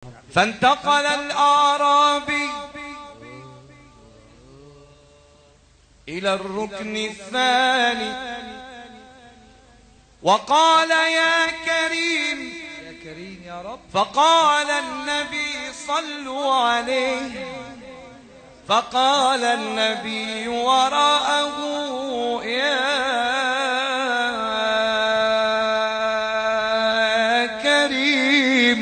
فانتقل الأعرابي إلى الركن الثاني وقال يا كريم يا رب. فقال النبي صلوا عليه فقال النبي وراءه يا كريم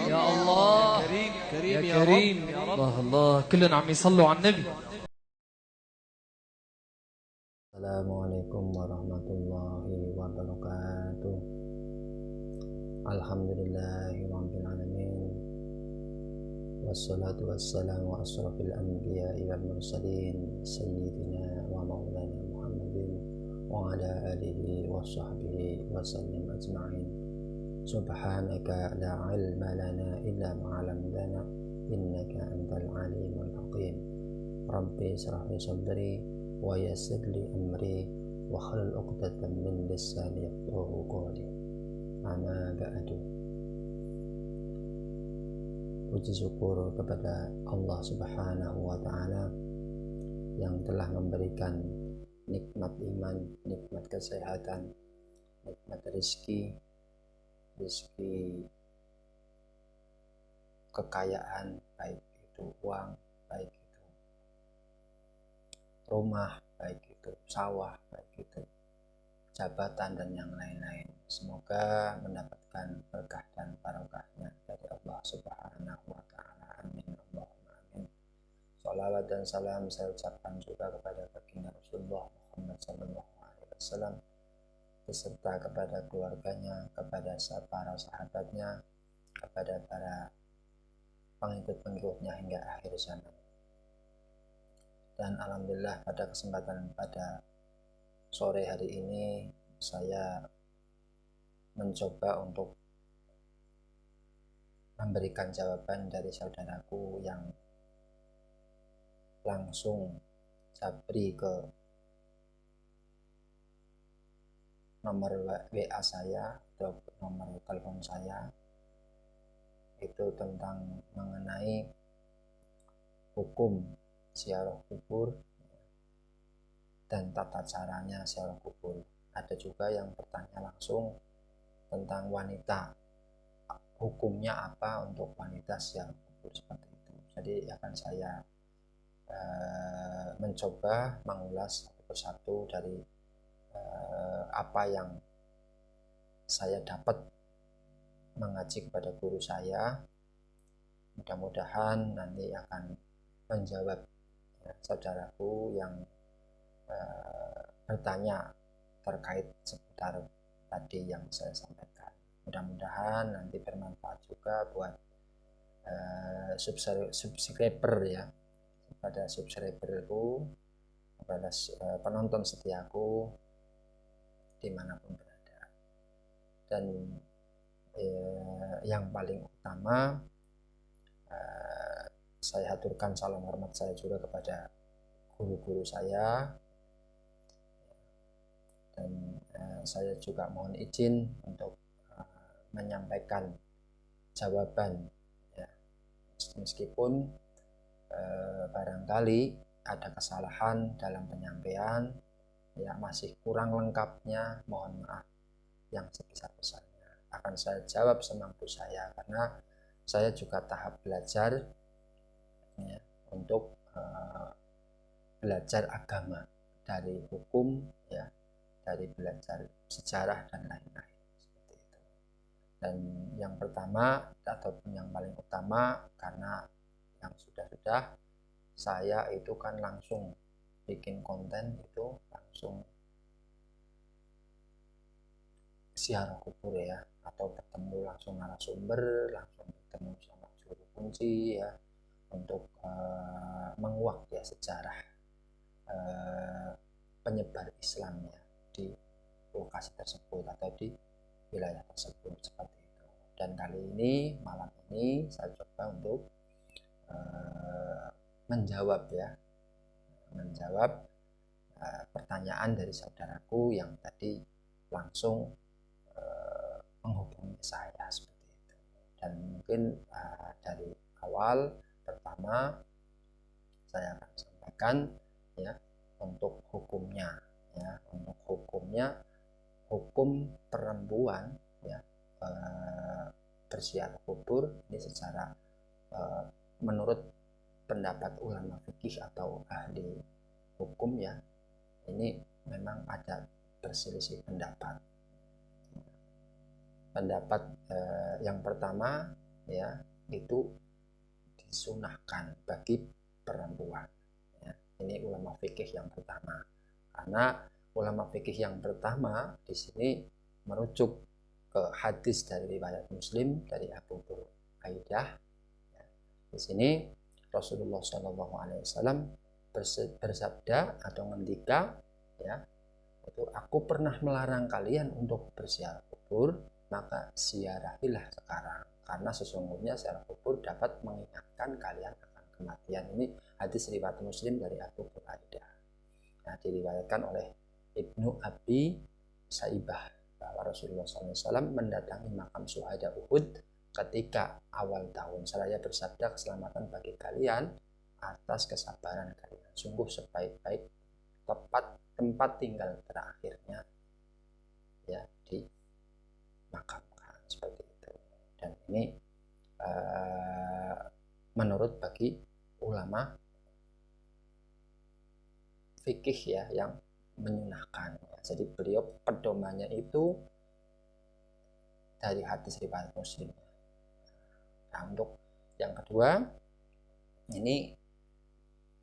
يا الله كريم يا كريم يا رب. الله الله كلنا عم يصلوا على النبي. Assalamualaikum warahmatullahi wabarakatuh. Alhamdulillahi rabbil alamin. Wassalatu wassalamu asrafil anbiya'i wal mursalin sayyidina wa maulana Muhammadin wa ala alihi wa sahbihi wa sallim ajma'in. Subhanaka la ilma lana illa ma 'allamtana innaka antal alimul hakim. Rabbi israh li sadri wa yassir li amri wa hlul 'uqdatam min lisani yafqahu qawli. Amma ba'du. Puji syukur kepada Allah Subhanahu wa taala yang telah memberikan nikmat iman, nikmat kesehatan, nikmat rezeki, kekayaan, baik itu uang, baik itu rumah, baik itu sawah, baik itu jabatan dan yang lain-lain. Semoga mendapatkan berkah dan barokahnya dari Allah Subhanahu wa taala. Amin Allahumma amin. Shalawat dan salam saya ucapkan juga kepada baginda Rasulullah Muhammad sallallahu alaihi wasallam beserta kepada keluarganya, kepada para sahabatnya, kepada para pengikut-pengikutnya hingga akhir zaman. Dan alhamdulillah pada kesempatan pada sore hari ini saya mencoba untuk memberikan jawaban dari saudaraku yang langsung japri ke nomor WA saya atau nomor telepon saya, itu tentang mengenai hukum ziarah kubur dan tata caranya ziarah kubur. Ada juga yang bertanya langsung tentang wanita, hukumnya apa untuk wanita ziarah kubur seperti itu. Jadi akan saya mencoba mengulas satu persatu dari apa yang saya dapat mengaji kepada guru saya. Mudah-mudahan nanti akan menjawab saudaraku yang bertanya terkait seputar tadi yang saya sampaikan. Mudah-mudahan nanti bermanfaat juga buat subscriber ya, kepada subscriberku, kepada penonton setiaku dimanapun berada. Dan yang paling utama, saya haturkan salam hormat saya juga kepada guru-guru saya, dan saya juga mohon izin untuk menyampaikan jawaban ya, meskipun barangkali ada kesalahan dalam penyampaian ya, masih kurang lengkapnya, mohon maaf yang sebesar-besarnya. Akan saya jawab semampu saya karena saya juga tahap belajar ya, untuk belajar agama, dari hukum ya, dari belajar sejarah dan lain-lain seperti itu. Dan yang pertama ataupun yang paling utama, karena yang sudah saya itu kan langsung bikin konten itu langsung ziarah kubur ya, atau bertemu langsung narasumber, langsung bertemu sama juru kunci ya, untuk menguak ya sejarah penyebar Islamnya di lokasi tersebut atau di wilayah tersebut seperti itu. Dan kali ini, malam ini saya coba untuk menjawab pertanyaan dari saudaraku yang tadi langsung menghubungi saya seperti itu. Dan mungkin dari awal pertama saya akan sampaikan ya untuk hukumnya, hukum perempuan ya berziarah kubur ini secara menurut pendapat ulama fikih atau ahli hukum ya, ini memang ada berselisih pendapat. Yang pertama ya itu disunahkan bagi perempuan ya. Ini ulama fikih yang pertama, karena ulama fikih yang pertama di sini merujuk ke hadis dari riwayat Muslim dari Abu Buraidah ya. Di sini Rasulullah SAW bersabda atau ngendika ya, itu aku pernah melarang kalian untuk berziarah kubur, maka ziarahilah sekarang, karena sesungguhnya ziarah kubur dapat mengingatkan kalian akan kematian. Ini hadis riwayat Muslim dari Abu Buraidah. Nah, diriwayatkan oleh Ibnu Abi Saibah bahwa Rasulullah SAW mendatangi makam syuhada Uhud ketika awal tahun seraya bersabda, keselamatan bagi kalian atas kesabaran kalian, sungguh sebaik-baik tempat tinggal terakhirnya ya dimakamkan, seperti itu. Dan ini menurut bagi ulama fikih ya yang menyunahkan ya. Jadi beliau pedomannya itu dari hadis riwayat Muslim. Nah, untuk yang kedua, ini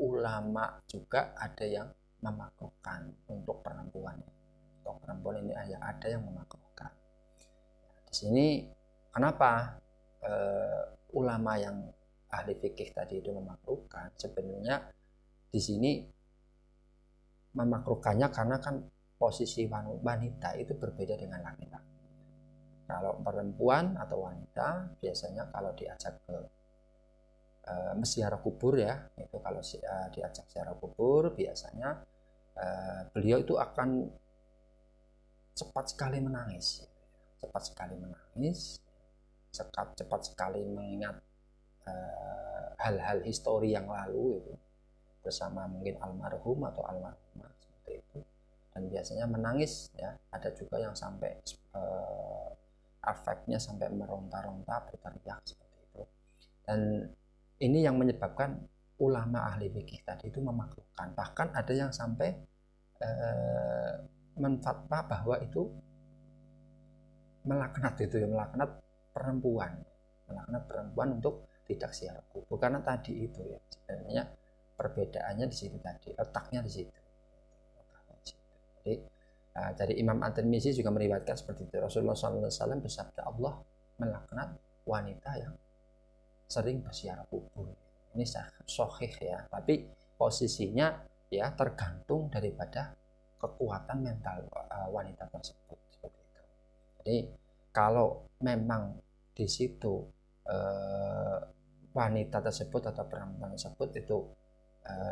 ulama juga ada yang memakruhkan untuk perempuan. Untuk perempuan ini ada yang memakruhkan. Di sini kenapa ulama yang ahli fikih tadi itu memakruhkan? Sebenarnya di sini memakruhkannya karena kan posisi wanita itu berbeda dengan laki-laki. Kalau perempuan atau wanita biasanya kalau diajak ke ziarah kubur ya, itu kalau diajak ziarah kubur biasanya beliau itu akan cepat sekali menangis, cepat sekali mengingat hal-hal histori yang lalu itu bersama mungkin almarhum atau almarhumah seperti itu, dan biasanya menangis ya. Ada juga yang sampai afeknya sampai meronta-ronta, berteriak seperti itu. Dan ini yang menyebabkan ulama ahli fikih tadi itu memakruhkan. Bahkan ada yang sampai menfatwa bahwa itu melaknat perempuan untuk tidak ziarah kubur, karena tadi itu ya sebenarnya perbedaannya di situ tadi, letaknya di situ. Jadi dari Imam At-Tirmizi juga meriwayatkan seperti itu. Rasulullah SAW bersabda, Allah melaknat wanita yang sering berziarah kubur. Ini sahih ya, tapi posisinya ya tergantung daripada kekuatan mental wanita tersebut, seperti itu. Jadi kalau memang di situ wanita tersebut atau perempuan tersebut itu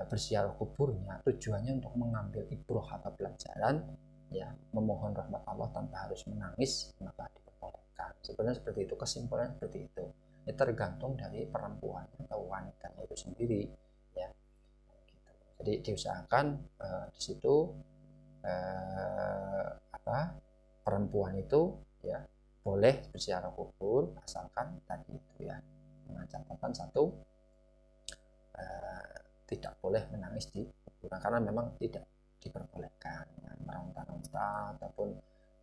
berziarah kuburnya tujuannya untuk mengambil ibroh atau pelajaran ya, memohon rahmat Allah tanpa harus menangis, maka diperbolehkan. Sebenarnya seperti itu, kesimpulannya seperti itu. Ini tergantung dari perempuan atau wanitanya itu sendiri ya. Gitu. Jadi diusahakan di situ perempuan itu ya boleh berziarah kubur asalkan tadi itu ya dengan catatan satu, tidak boleh menangis di kuburan karena memang tidak diperbolehkan ya, meronta-ronta ataupun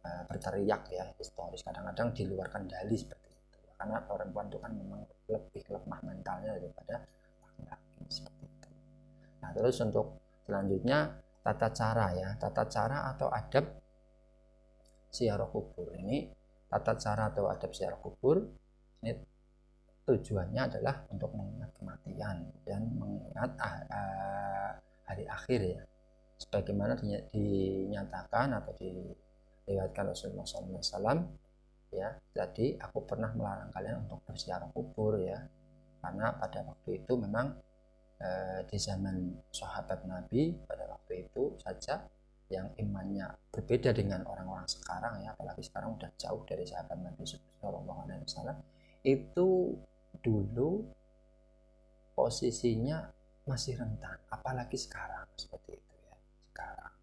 berteriak ya historis, kadang-kadang di luar kendali seperti itu ya, karena perempuan itu kan memang lebih lemah mentalnya daripada laki-laki seperti itu. Nah, terus untuk selanjutnya tata cara atau adab ziarah kubur. Ini tata cara atau adab ziarah kubur ini tujuannya adalah untuk mengingat kematian dan mengingat hari akhir ya, sebagaimana dinyatakan atau diriwayatkan Rasulullah SAW ya. Jadi aku pernah melarang kalian untuk berziarah kubur ya, karena pada waktu itu memang di zaman sahabat Nabi pada waktu itu saja yang imannya berbeda dengan orang-orang sekarang ya, apalagi sekarang udah jauh dari sahabat Nabi SAW, itu dulu posisinya masih rentan, apalagi sekarang seperti itu ya sekarang.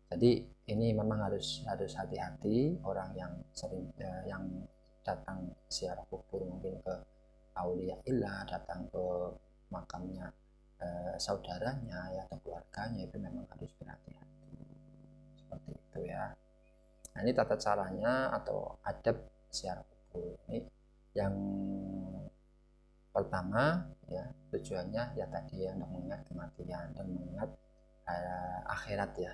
Jadi ini memang harus hati-hati orang yang sering yang datang ziarah kubur, mungkin ke aulia illah, datang ke makamnya saudaranya ya atau keluarganya, itu memang harus berhati-hati seperti itu ya. Nah ini tata caranya atau adab ziarah kubur. Ini yang pertama ya, tujuannya ya tadi ya, untuk mengingat kematian dan mengingat akhirat ya.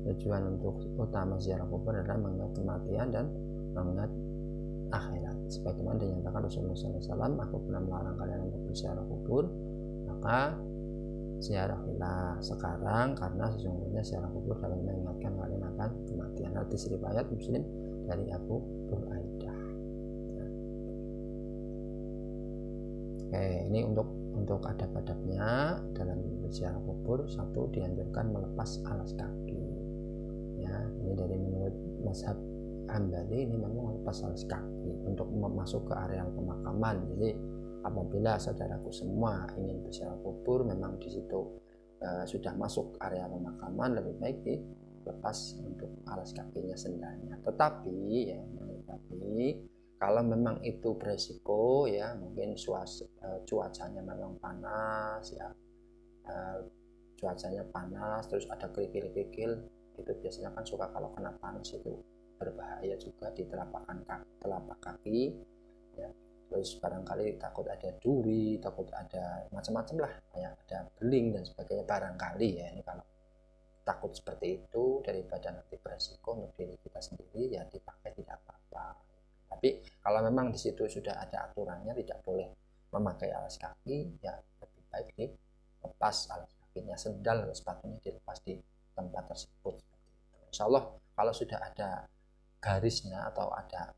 Tujuan untuk utama ziarah kubur adalah mengingat kematian dan mengingat akhirat. Sebagaimana dinyatakan Rasulullah SAW, aku pernah melarang kalian untuk berziarah kubur, maka ziarahilah sekarang, karena sesungguhnya ziarah kubur dapat mengingatkan kalian akan kematian. Hadis riwayat Muslim dari Abu Buraidah. Oke, ini untuk adab-adabnya dalam berziarah kubur. Satu, dianjurkan melepas alas kaki. Ya, ini dari menurut mazhab Hambali, ini memang melepas alas kaki untuk masuk ke area pemakaman. Jadi apabila saudaraku semua ingin berziarah kubur, memang di situ sudah masuk area pemakaman, lebih baik dilepas untuk alas kakinya, sendalnya. Tetapi kalau memang itu beresiko ya, mungkin cuacanya memang panas ya, cuacanya panas terus ada kerikil-kerikil, itu biasanya kan suka kalau kena panas itu berbahaya juga di telapak kaki ya. Terus barangkali takut ada duri, takut ada macam-macam lah, kayak ada beling dan sebagainya barangkali ya. Ini kalau takut seperti itu, daripada nanti beresiko untuk diri kita sendiri, ya dipakai tidak apa-apa. Tapi kalau memang di situ sudah ada aturannya, tidak boleh memakai alas kaki, ya lebih baik dilepas alas kakinya, sendal atau sepatunya dilepas di tempat tersebut. Insya Allah kalau sudah ada garisnya atau ada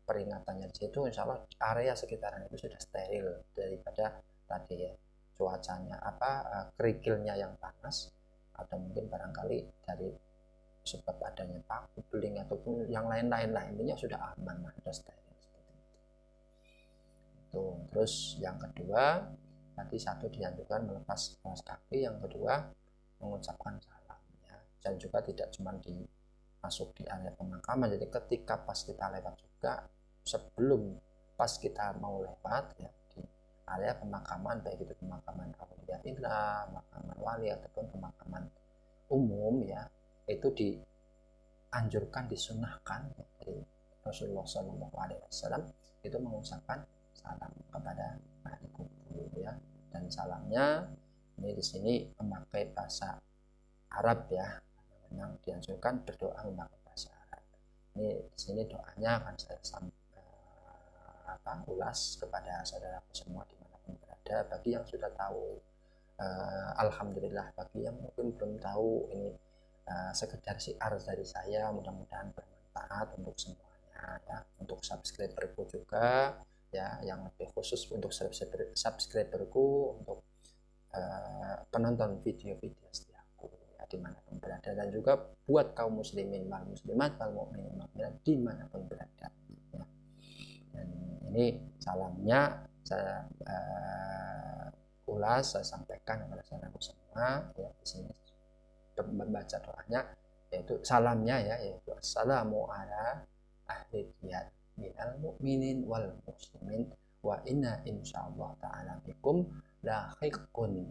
peringatannya di situ, insya Allah area sekitaran itu sudah steril daripada tadi ya, cuacanya kerikilnya yang panas, atau mungkin barangkali dari sebab adanya paku, beling ataupun yang lain-lain lah, intinya sudah aman, sudah steril seperti itu. Terus yang kedua tadi, satu dianjurkan melepas alas kaki, yang kedua mengucapkan salam ya, dan juga tidak cuma masuk di area pemakaman. Jadi ketika pas kita lewat juga, sebelum pas kita mau lewat ya, di area pemakaman, baik itu pemakaman aulia illah, pemakaman wali ataupun pemakaman umum ya, itu dianjurkan, disunahkan ya, dari Rasulullah SAW itu mengucapkan salam kepada ahli kubur ya. Dan salamnya ini di sini memakai bahasa Arab ya, memang dianjurkan berdoa memakai bahasa Arab. Ini di sini doanya akan saya ulas kepada saudaraku semua dimanapun berada. Bagi yang sudah tahu, alhamdulillah. Bagi yang mungkin belum tahu, ini sekedar syiar dari saya, mudah-mudahan bermanfaat untuk semuanya ya. Untuk subscriberku juga ya, yang lebih khusus untuk subscriberku, untuk penonton video-video setiaku ya, dimanapun berada, dan juga buat kaum muslimin wal muslimat wal mu'minin wal mu'minat dimanapun berada ya. Dan ini salamnya saya ulas, saya sampaikan kepada saudaraku semua ya. Di sini membaca doanya, yaitu salamnya ya, yaitu assalamu ala ahli diyat minal mu'minin wal muslimin wa inna insyaallah ta'ala bikum lahiqun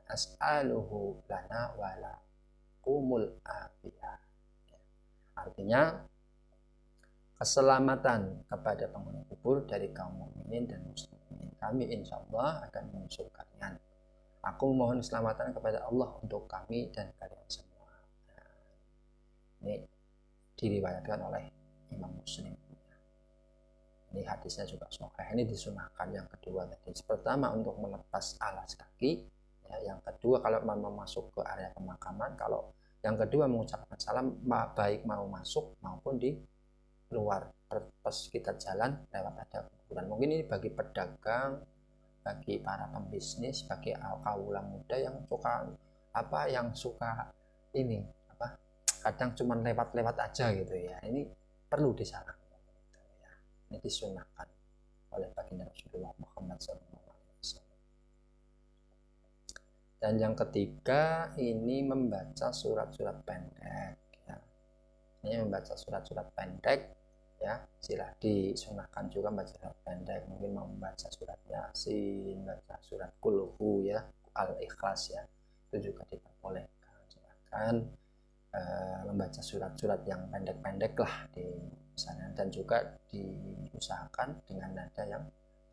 as'aluhu lana wa lakumul afiyah. Artinya keselamatan kepada penghuni kubur dari kaum mukminin dan muslimin. Kami insya Allah akan menyusul kalian. Aku mohon keselamatan kepada Allah untuk kami dan kalian semua. Nah, ini diriwayatkan oleh Imam Muslim. Ini hadisnya juga sahih. Ini disunahkan. Yang kedua tadi, pertama untuk melepas alas kaki. Ya, yang kedua kalau mau masuk ke area pemakaman. Kalau yang kedua mengucapkan salam, baik mau masuk maupun di luar, pas kita jalan lewat ada kuburan. Mungkin ini bagi pedagang, bagi para pembisnis, bagi kaula muda yang suka kadang cuma lewat-lewat aja gitu ya, ini perlu disarankan Ini disunahkan oleh baginda Rasulullah Muhammad SAW. Dan yang ketiga ini membaca surat-surat pendek ya. Ini membaca surat-surat pendek ya, sila disunahkan juga membaca surat pendek, mungkin mau membaca surat Yasin, baca surat Qul ya, Al-Ikhlas ya, itu juga diperbolehkan. Silahkan membaca surat-surat yang pendek-pendek lah di sana, dan juga diusahakan dengan nada yang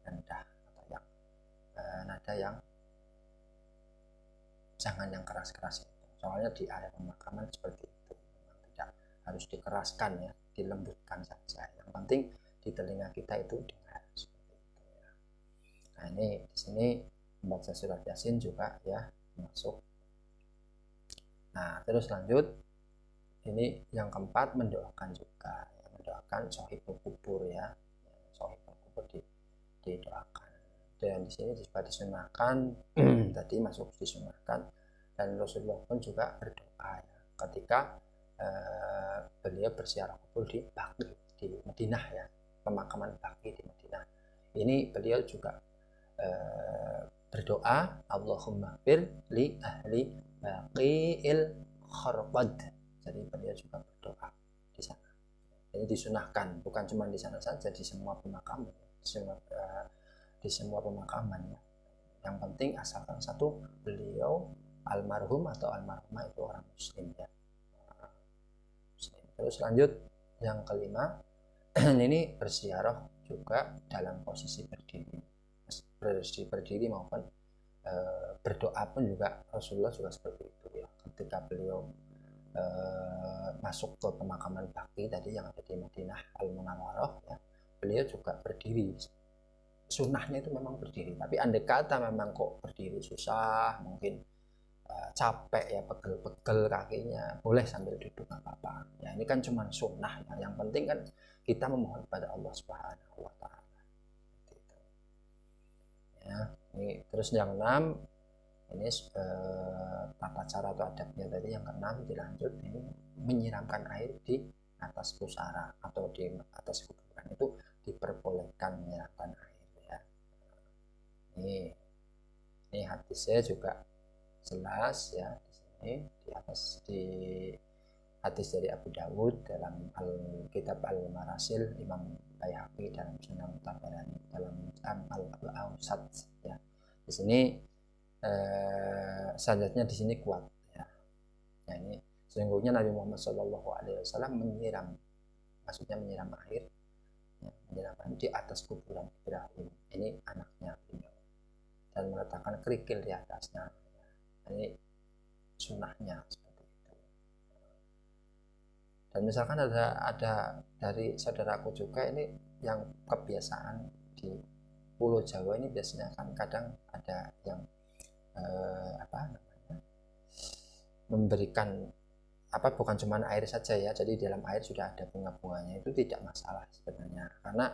rendah atau yang nada yang jangan yang keras-keras itu. Soalnya di area pemakaman seperti itu memang tidak harus dikeraskan ya, dilembutkan saja. Yang penting di telinga kita itu dengar seperti itu ya. Nah ini di sini membaca surat Yasin juga ya masuk. Nah terus lanjut, ini yang keempat mendoakan juga ya, mendoakan sohibul kubur ya, sohibul kubur didoakan. Dan di sini juga disunahkan tadi masuk disunahkan, dan Rasulullah pun juga berdoa ya, ketika beliau berziarah kubur di Baqi di Madinah ya, pemakaman Baqi di Madinah. Ini beliau juga berdoa, Allahumma fir li ahli Baqi'il Kharqad. Jadi beliau juga berdoa di sana. Ini disunahkan, bukan cuma di sana saja, di semua pemakaman, di semua pemakaman ya. Yang penting asalkan satu, beliau almarhum atau almarhumah itu orang muslim ya. Terus lanjut yang kelima, ini berziarah juga dalam posisi berdiri maupun berdoa pun juga Rasulullah juga seperti itu ya. Ketika beliau masuk ke pemakaman Baqi tadi yang ada di Madinah Al-Munawwarah ya, beliau juga berdiri. Sunnahnya itu memang berdiri, tapi andai kata memang kok berdiri susah, mungkin capek ya, pegel-pegel kakinya, boleh sambil duduk nggak apa-apa ya. Ini kan cuma sunnah ya. Yang penting kan kita memohon pada Allah Subhanahu wa Ta'ala ya. Ini terus yang 6 ini tata cara atau adabnya tadi. Yang ke-6 dilanjut, ini menyiramkan air di atas pusara atau di atas kuburan, itu diperbolehkan menyiramkan air ya. Ini hadisnya juga jelas ya, di sini di atas, di hadis dari Abu Dawud dalam Kitab Al-Marasil, Imam Baihaqi dalam Sunan Tabarani dalam Al-Awsat ya. Di sini sanadnya di sini kuat ya. Nah, ini sesungguhnya Nabi Muhammad SAW menyiram, maksudnya menyiram air ya, menyiram air di atas kuburan Ibrahim, ini anaknya beliau, dan meletakkan kerikil di atasnya. Ini sunnahnya seperti itu. Dan misalkan ada dari saudaraku juga ini yang kebiasaan di Pulau Jawa ini, biasanya kan kadang ada yang memberikan bukan cuma air saja ya, jadi di dalam air sudah ada bunga-bunganya, itu tidak masalah sebenarnya, karena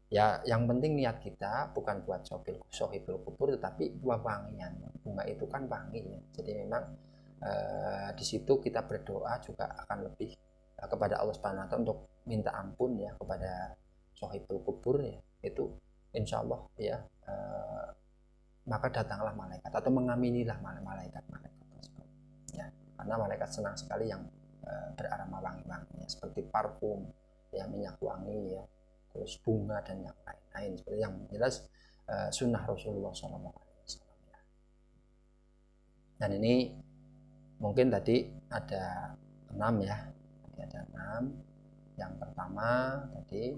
ya yang penting niat kita bukan buat sohibul kubur, tetapi wangian bunga itu kan wangi ya. Jadi memang di situ kita berdoa juga akan lebih kepada Allah Subhanahu wa Ta'ala untuk minta ampun ya kepada sohibul kubur ya. Itu insya Allah ya, maka datanglah malaikat atau mengaminilah malaikat tersebut ya, karena malaikat senang sekali yang beraroma wangi-wanginya, seperti parfum ya, minyak wangi ya, terus bunga dan yang lain-lain. Seperti yang jelas sunnah Rasulullah SAW ya. Dan ini mungkin tadi ada 6 ya, ada 6. Yang pertama tadi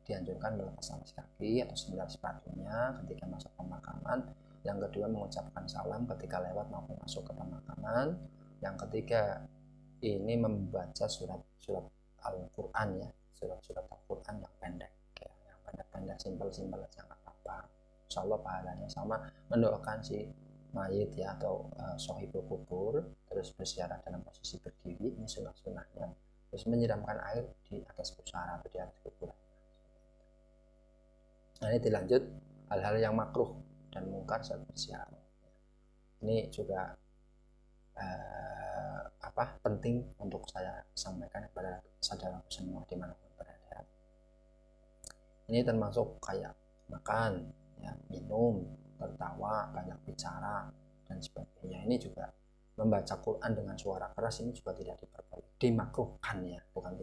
dianjurkan melepas alas kaki atau sandal sepatunya ketika masuk pemakaman. Yang kedua mengucapkan salam ketika lewat maupun masuk ke pemakaman. Yang ketiga ini membaca surat Al-Quran ya, surat Al-Quran yang pendek ya, yang pendek-pendek, simpel-simpel aja nggak apa-apa, insya Allah pahalanya sama. Mendoakan si mayit ya atau sohibul kubur, terus berziarah dalam posisi berdiri, ini sunnah-sunnahnya. Terus menyiramkan air di atas pusara atau di atas kuburan. Nah ini dilanjut hal-hal yang makruh dan mungkar saat berziarah. Ini juga penting untuk saya sampaikan kepada saudara semua dimanapun berada. Ini termasuk kayak makan, ya, minum, tertawa, banyak bicara dan sebagainya. Ini juga membaca Quran dengan suara keras ini juga tidak diperbolehkan, dimakruhkan ya, bukan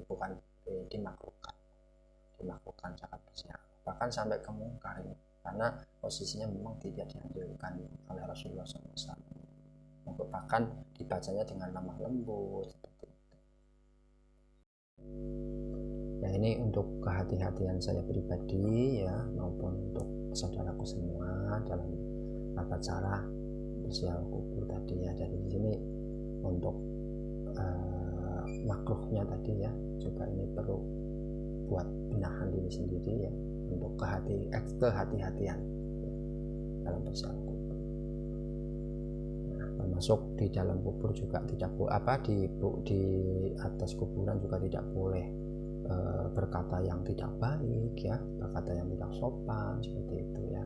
dimakruhkan sangat besar, bahkan sampai ke mungkar ini, karena posisinya memang tidak dianjurkan oleh Rasulullah SAW. Bahkan dibacanya dengan lemah lembut seperti itu. Ya, ini untuk kehati-hatian saya pribadi ya, maupun untuk saudaraku semua dalam tata cara berziarah kubur tadi ya. Dari sini untuk makruhnya tadi ya, juga ini perlu buat benahan diri sendiri ya, untuk kehati-hatian ya, dalam berziarah kubur. Nah, termasuk di dalam kubur juga tidak di atas kuburan juga tidak boleh berkata yang tidak baik ya, berkata yang tidak sopan seperti itu ya.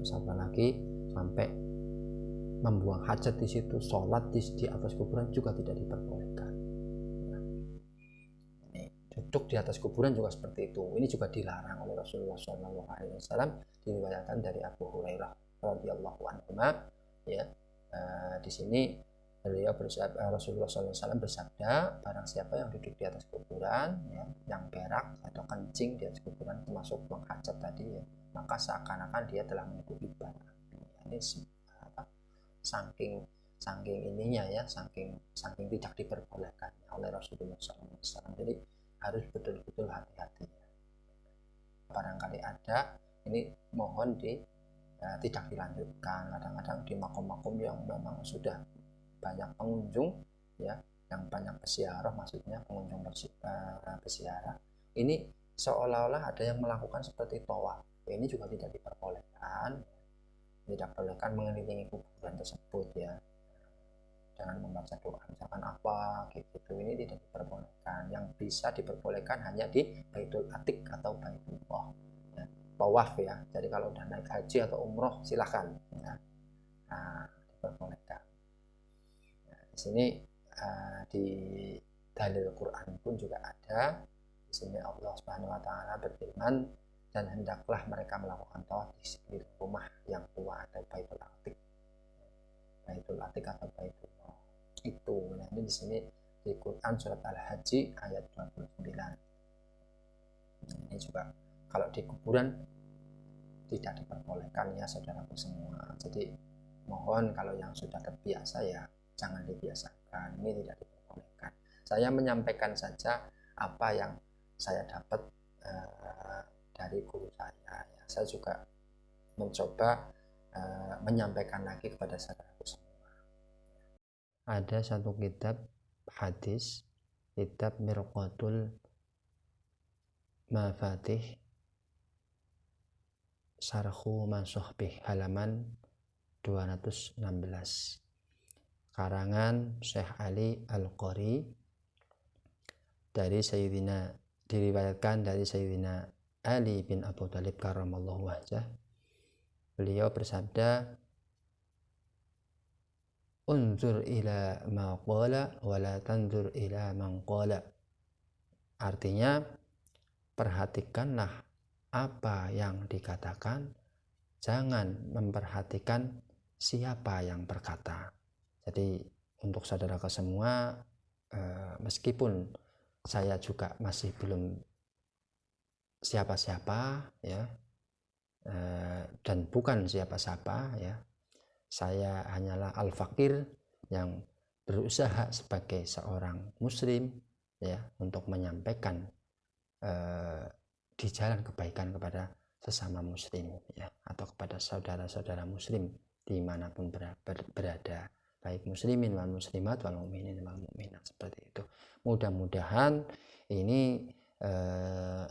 Sampai lagi sampai membuang hajat di situ, sholat di atas kuburan juga tidak diperbolehkan. Duduk di atas kuburan juga seperti itu. Ini juga dilarang oleh Rasulullah SAW. Diriwayatkan dari Abu Hurairah radhiyallahu anhu ya. Di sini beliau Rasulullah SAW bersabda, barang siapa yang duduk di atas kuburan ya, yang berak atau kencing di atas kuburan termasuk buang hajat tadi ya, maka seakan-akan dia telah menyebut ibadah. Ini saking ininya ya, saking tidak diperbolehkan oleh Rasulullah SAW. Jadi harus betul-betul hati-hati. Barangkali ada, ini mohon tidak dilanjutkan. Kadang-kadang di makom-makom yang memang sudah banyak pengunjung ya, yang banyak berziarah, maksudnya pengunjung berziarah, ini seolah-olah ada yang melakukan seperti tawaf. Ini juga tidak diperbolehkan, mengelilingi kuburan tersebut ya, jangan membaca doa misalkan apa gitu, ini tidak diperbolehkan. Yang bisa diperbolehkan hanya di Baitul Atiq atau Baitullah ya, tawaf ya. Jadi kalau udah naik haji atau umroh silahkan ya, diperbolehkan. Di sini di dalil Quran pun juga ada. Di sini Allah Subhanahu wa taala berfirman, dan hendaklah mereka melakukan tawaf di sekeliling rumah yang tua atau Baitul Atiq. Baitul Atiq atau Baitullah itu. Nah, ini di sini di Quran surat Al-Haji ayat 29. Ini juga kalau di kuburan tidak diperbolehkan ya saudaraku semua. Jadi mohon kalau yang sudah terbiasa ya jangan dibiasakan, ini tidak diperbolehkan. Saya menyampaikan saja apa yang saya dapat dari guru saya ya. Saya juga mencoba menyampaikan lagi kepada saudaraku semua. Ada satu kitab hadis, kitab Mirqatul Mafatih Syarhu Masuhbih, halaman 216, karangan Syekh Ali Al-Qari, diriwayatkan dari Sayyidina Ali bin Abu Thalib karramallahu wajhah. Beliau bersabda, unzur ila ma qala wa la tanzur ila man qala. Artinya, perhatikanlah apa yang dikatakan, jangan memperhatikan siapa yang berkata. Jadi untuk saudara semua, meskipun saya juga masih belum siapa-siapa ya, dan bukan siapa-siapa ya, saya hanyalah al-fakir yang berusaha sebagai seorang muslim ya, untuk menyampaikan di jalan kebaikan kepada sesama muslim ya, atau kepada saudara-saudara muslim dimanapun berada, baik muslimin wal muslimat wal mu'minin wal mu'minat, seperti itu. Mudah-mudahan ini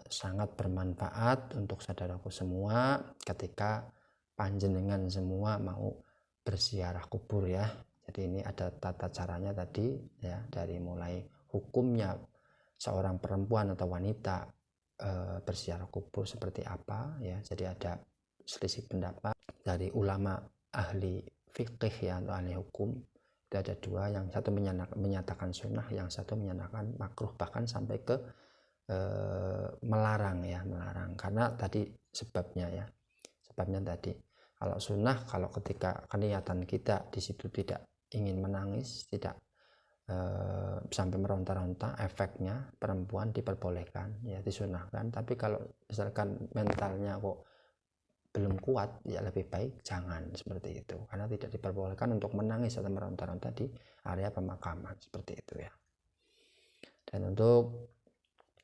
sangat bermanfaat untuk saudaraku semua ketika panjenengan semua mau berziarah kubur ya. Jadi ini ada tata caranya tadi ya, dari mulai hukumnya seorang perempuan atau wanita berziarah kubur seperti apa ya. Jadi ada selisih pendapat dari ulama ahli fikih ya, atau ahli hukum. Itu ada dua, yang satu menyatakan sunnah, yang satu menyatakan makruh, bahkan sampai ke melarang ya, melarang karena tadi sebabnya tadi kalau sunnah, kalau ketika niatan kita di situ tidak ingin menangis, tidak sampai meronta-ronta, efeknya perempuan diperbolehkan ya, disunahkan. Tapi kalau misalkan mentalnya kok belum kuat ya lebih baik jangan seperti itu, karena tidak diperbolehkan untuk menangis atau meronta-ronta di area pemakaman seperti itu ya. Dan untuk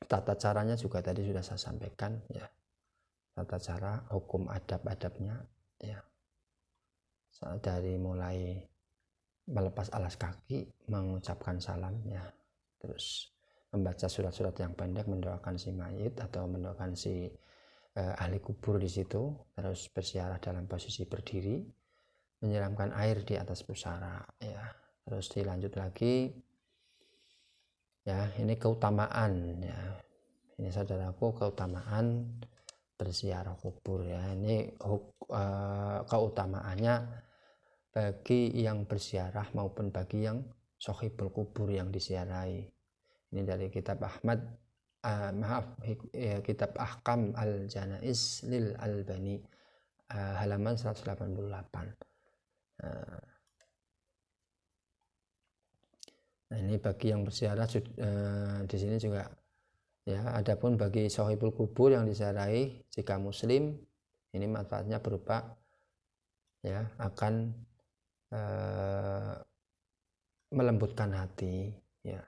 tata caranya juga tadi sudah saya sampaikan ya, tata cara hukum adab-adabnya ya, dari mulai melepas alas kaki, mengucapkan salam ya, terus membaca surat-surat yang pendek, mendoakan si mayit atau mendoakan si ahli kubur di situ, terus bersiarah dalam posisi berdiri, menyiramkan air di atas pusara ya, terus dilanjut lagi ya. Ini keutamaan ya, ini saudaraku, keutamaan berziarah kubur ya. Ini keutamaannya bagi yang berziarah maupun bagi yang sohibul kubur yang disiarahi. Ini dari kitab kitab Ahkam al-Janaiz lil Albani, halaman 188. Nah, ini bagi yang berziarah di sini juga ya. Adapun bagi sohibul kubur yang disiarahi jika muslim, ini manfaatnya berupa ya akan melembutkan hati ya,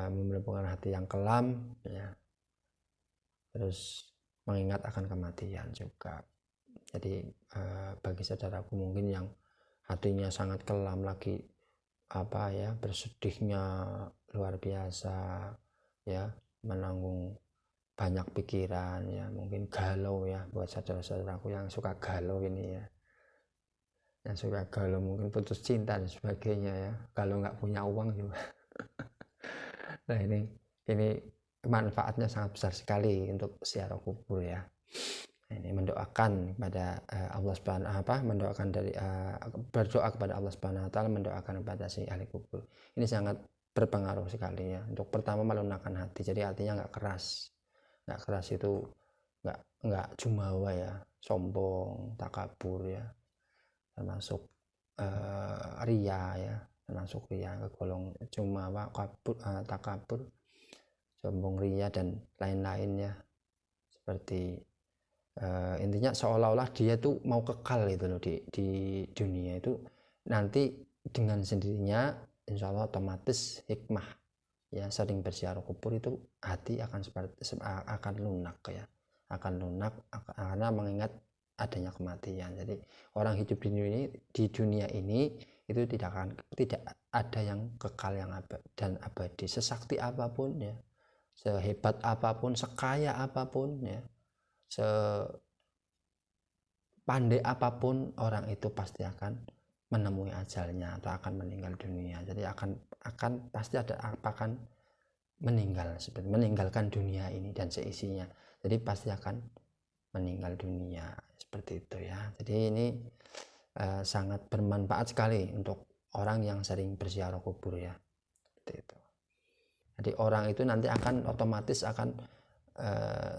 melembutkan hati yang kelam ya, terus mengingat akan kematian juga. Jadi bagi saudaraku mungkin yang hatinya sangat kelam, lagi apa ya, bersedihnya luar biasa ya, menanggung banyak pikiran ya, mungkin galau ya, buat saudara-saudaraku yang suka galau ini ya, yang suka galau mungkin putus cinta dan sebagainya ya, kalau nggak punya uang juga. Nah ini manfaatnya sangat besar sekali untuk ziarah kubur ya. Ini mendoakan kepada Allah Subhanahu mendoakan dari berdoa kepada Allah Subhanahu wa taala, mendoakan kepada si ahli kubur. Ini sangat berpengaruh sekali ya. Untuk pertama melunakkan hati. Jadi hatinya nggak keras. Nggak keras itu nggak jumawa ya, sombong, takabur ya. Termasuk ria ya, termasuk ria, kegolong jumawa, takabur, sombong, ria dan lain-lainnya. Seperti intinya seolah-olah dia tuh mau kekal itu loh di dunia itu, nanti dengan sendirinya insya Allah otomatis hikmah ya, sering berziarah kubur itu hati akan lunak ya, akan lunak karena mengingat adanya kematian. Jadi orang hidup di dunia ini itu tidak ada yang kekal, yang dan abadi. Sesakti apapun ya, sehebat apapun, sekaya apapun ya, sepandai apapun orang itu pasti akan menemui ajalnya atau akan meninggal dunia. Jadi akan pasti akan meninggalkan dunia ini dan seisinya. Jadi pasti akan meninggal dunia seperti itu ya. Jadi ini sangat bermanfaat sekali untuk orang yang sering berziarah kubur ya. Seperti itu. Jadi orang itu nanti akan otomatis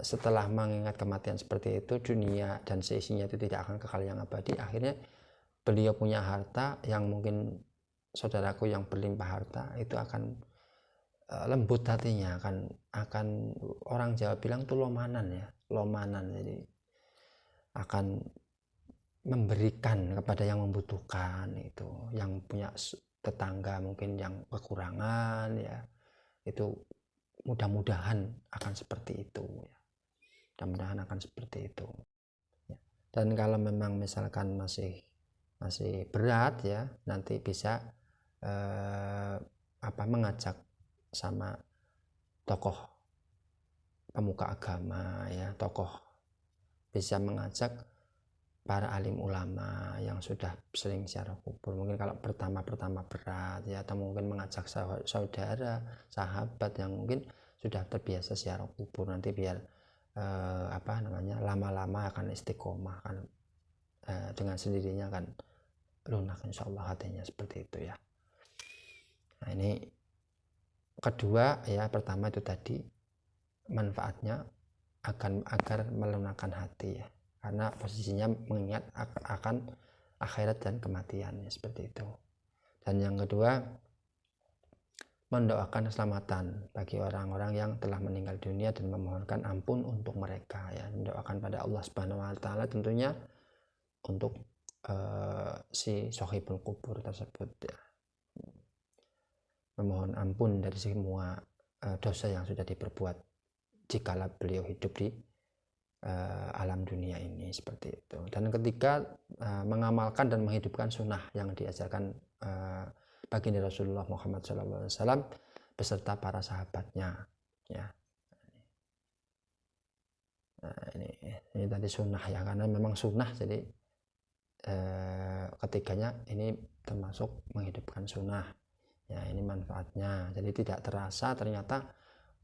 setelah mengingat kematian seperti itu, dunia dan seisinya itu tidak akan kekal yang abadi. Akhirnya beliau punya harta yang mungkin saudaraku yang berlimpah harta itu akan lembut hatinya, akan orang Jawa bilang tuh lomanan ya, lomanan. Jadi akan memberikan kepada yang membutuhkan, itu yang punya tetangga mungkin yang kekurangan ya, itu mudah-mudahan akan seperti itu ya. Mudah-mudahan akan seperti itu ya. Dan kalau memang misalkan masih berat ya, nanti bisa mengajak sama tokoh pemuka agama ya, tokoh bisa mengajak para alim ulama yang sudah sering ziarah kubur. Mungkin kalau pertama berat ya, atau mungkin mengajak saudara, sahabat yang mungkin sudah terbiasa ziarah kubur, nanti biar lama-lama akan istiqomah kan, dengan sendirinya kan lunak insyaallah hatinya, seperti itu ya. Nah ini kedua ya, pertama itu tadi manfaatnya agar melunakkan hati ya, karena posisinya mengingat akan akhirat dan kematian ya, seperti itu. Dan yang kedua, mendoakan keselamatan bagi orang-orang yang telah meninggal dunia dan memohonkan ampun untuk mereka ya, mendoakan pada Allah Subhanahu wa taala tentunya untuk si sohibul kubur tersebut ya, memohon ampun dari semua dosa yang sudah diperbuat jikalau beliau hidup di alam dunia ini, seperti itu. Dan ketiga, mengamalkan dan menghidupkan sunnah yang diajarkan baginda Rasulullah Muhammad SAW beserta para sahabatnya ya. Nah, ini tadi sunnah ya, karena memang sunnah, jadi ketiganya ini termasuk menghidupkan sunnah ya. Ini manfaatnya, jadi tidak terasa ternyata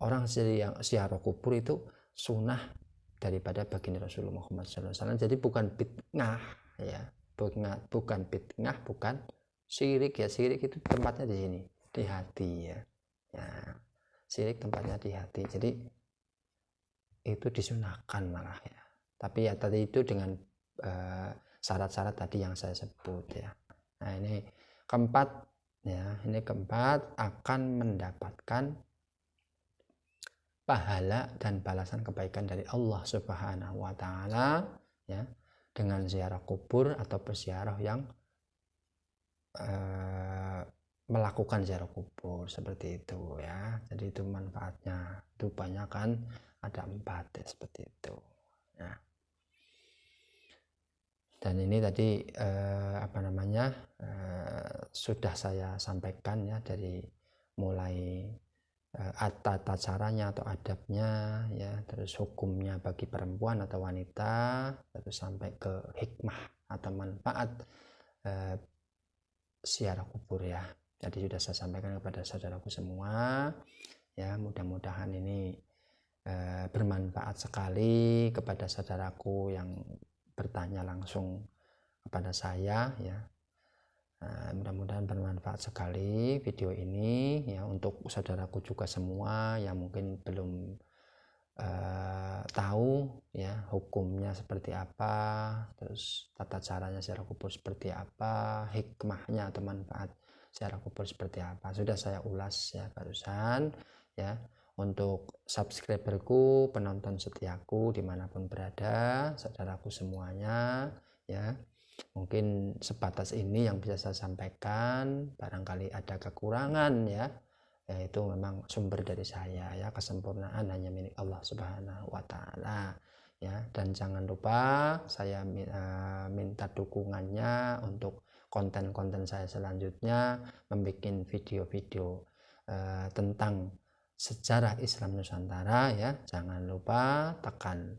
orang ziarah kubur itu sunnah daripada baginda Rasulullah Muhammad SAW. Jadi bukan bid'ah ya, bukan bid'ah, bukan syirik ya. Syirik itu tempatnya di sini, di hati ya. Ya, syirik tempatnya di hati. Jadi itu disunahkan malah ya. Tapi ya tadi itu dengan syarat-syarat tadi yang saya sebut ya. Nah, ini keempat ya, ini keempat akan mendapatkan pahala dan balasan kebaikan dari Allah Subhanahu wa taala ya, dengan ziarah kubur atau berziarah yang melakukan ziarah kubur, seperti itu ya. Jadi itu manfaatnya, itu banyak kan, ada 4 ya, seperti itu ya. Dan ini tadi sudah saya sampaikan ya, dari mulai tata caranya atau adabnya ya, terus hukumnya bagi perempuan atau wanita, terus sampai ke hikmah atau manfaat ziarah kubur ya. Jadi sudah saya sampaikan kepada saudaraku semua ya. Mudah-mudahan ini bermanfaat sekali kepada saudaraku yang bertanya langsung kepada saya ya. Mudah-mudahan bermanfaat sekali video ini ya, untuk saudaraku juga semua yang mungkin belum tahu ya hukumnya seperti apa, terus tata caranya ziarah kubur seperti apa, hikmahnya atau manfaat ziarah kubur seperti apa, sudah saya ulas ya barusan ya. Untuk subscriberku, penonton setiaku dimanapun berada, saudaraku semuanya ya, mungkin sebatas ini yang bisa saya sampaikan. Barangkali ada kekurangan ya, itu memang sumber dari saya ya. Kesempurnaan hanya milik Allah Subhanahu wa taala ya. Dan jangan lupa saya minta dukungannya untuk konten-konten saya selanjutnya, membuat video-video tentang sejarah Islam Nusantara ya. Jangan lupa tekan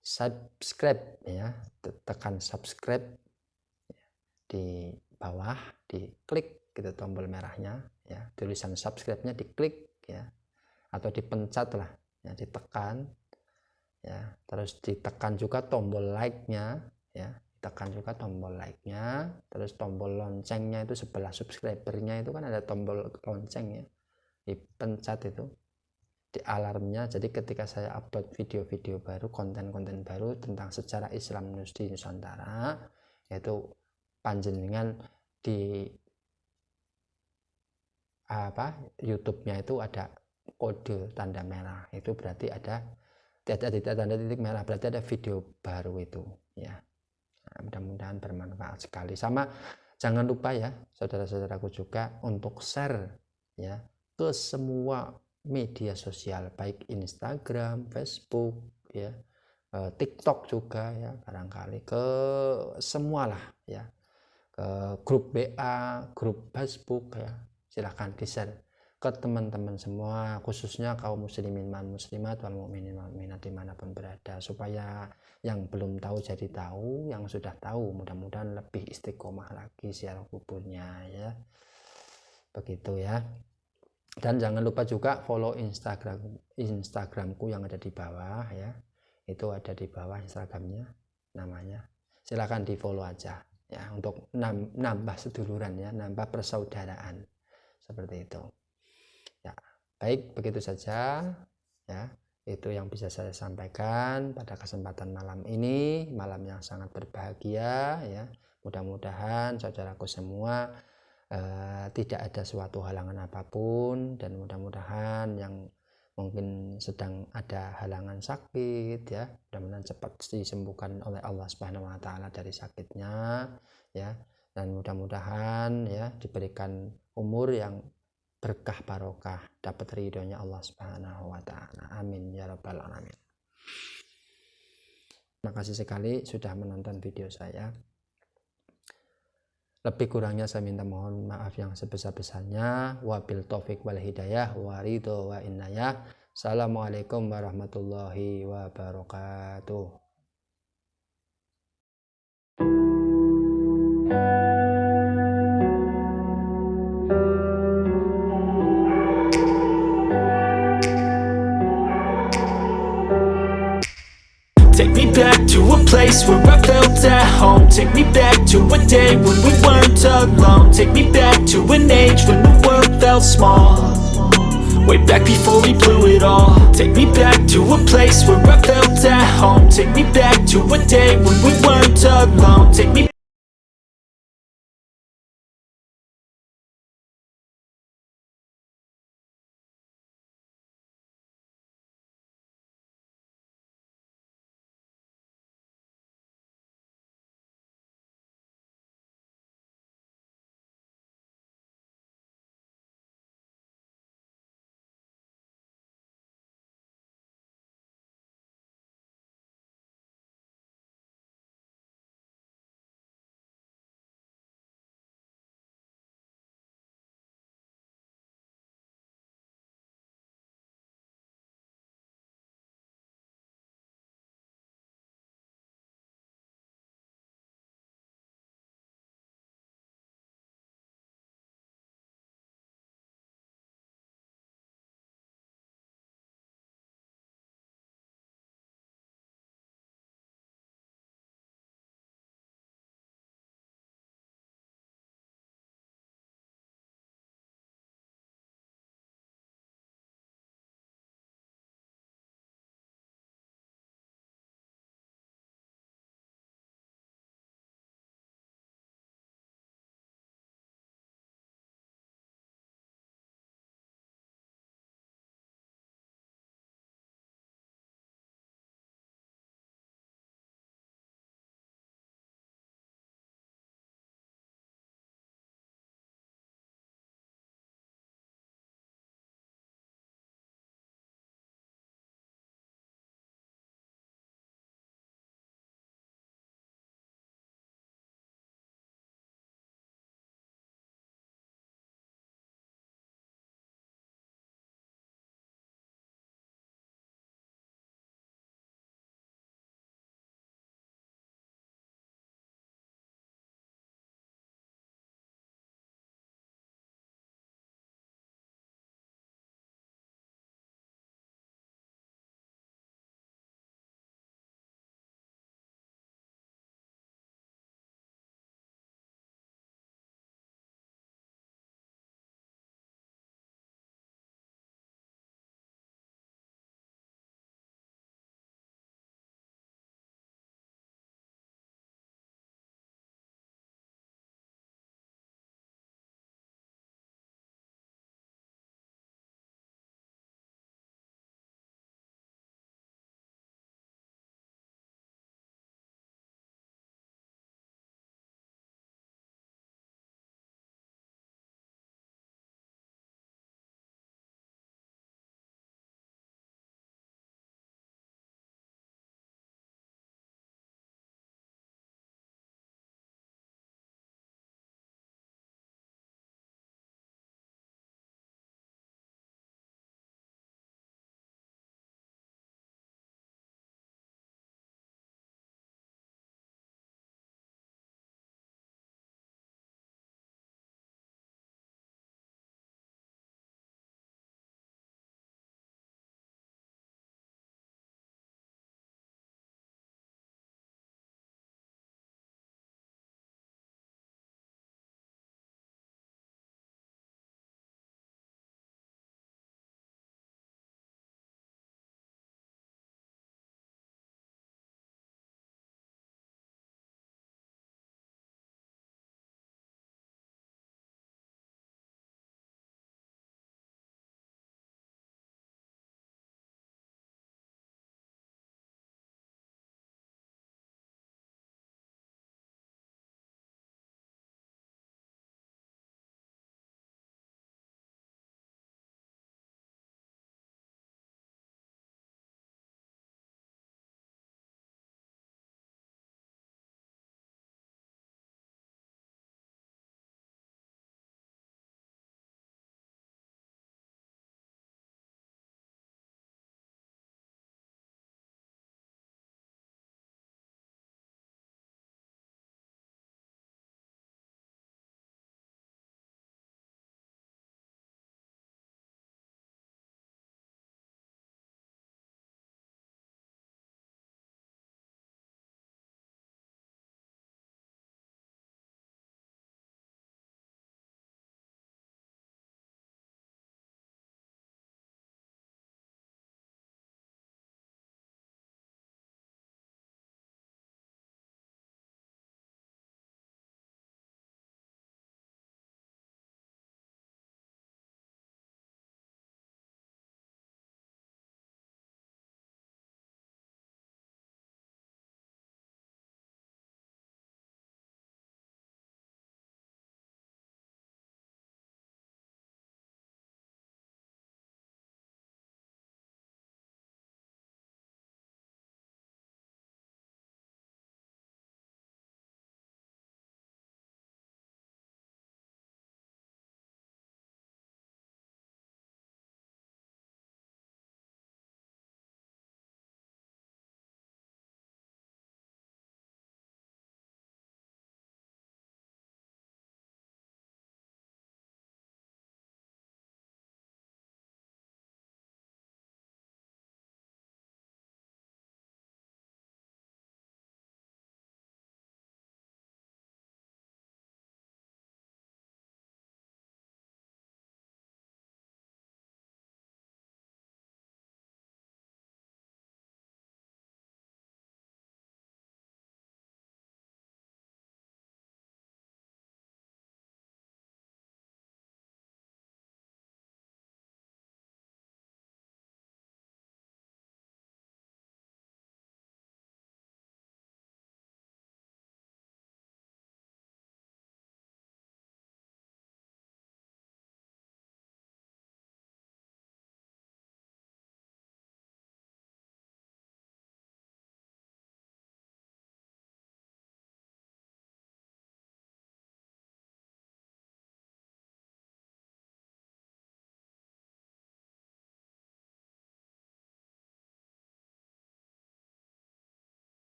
subscribe ya, tekan subscribe di bawah, diklik gitu tombol merahnya ya, tulisan subscribe-nya diklik ya, atau dipencet lah ya, ditekan ya. Terus ditekan juga tombol like-nya ya, tekan juga tombol like-nya. Terus tombol loncengnya itu sebelah subscribernya itu kan ada tombol lonceng ya, dipencet itu, di alarmnya. Jadi ketika saya upload video-video baru, konten-konten baru tentang sejarah Islam di Nusantara, yaitu panjenengan di YouTube-nya itu ada kode tanda merah, itu berarti ada tanda titik merah, berarti ada video baru itu ya. Nah, mudah-mudahan bermanfaat sekali. Sama jangan lupa ya saudara-saudaraku juga untuk share ya ke semua media sosial, baik Instagram, Facebook ya, TikTok juga ya, barangkali ke semualah ya, ke grup WA, grup Facebook ya, silahkan di-share ke teman-teman semua, khususnya kaum muslimin dan muslimat wal mukminin wal mukminat dimanapun berada, supaya yang belum tahu jadi tahu, yang sudah tahu mudah-mudahan lebih istiqomah lagi ziarah kuburnya ya, begitu ya. Dan jangan lupa juga follow Instagramku yang ada di bawah ya, itu ada di bawah Instagramnya namanya, silahkan di follow aja ya, untuk nambah seduluran ya, nambah persaudaraan, seperti itu ya. Baik, begitu saja ya. Itu yang bisa saya sampaikan pada kesempatan malam ini, malam yang sangat berbahagia ya. Mudah-mudahan saudaraku semua tidak ada suatu halangan apapun, dan mudah-mudahan yang mungkin sedang ada halangan sakit ya, mudah-mudahan cepat disembuhkan oleh Allah Subhanahu wa taala dari sakitnya ya, dan mudah-mudahan ya diberikan umur yang berkah barokah, dapat ridhonya Allah Subhanahu wa taala. Amin ya rabbal alamin. Terima kasih sekali sudah menonton video saya. Lebih kurangnya saya minta mohon maaf yang sebesar-besarnya. Wabil taufik wal hidayah wa ridho wa innayah. Assalamualaikum warahmatullahi wabarakatuh. Take me back to a place where I felt at home. Take me back to a day when we weren't alone. Take me back to an age when the world felt small. Way back before we blew it all. Take me back to a place where I felt at home. Take me back to a day when we weren't alone. Take me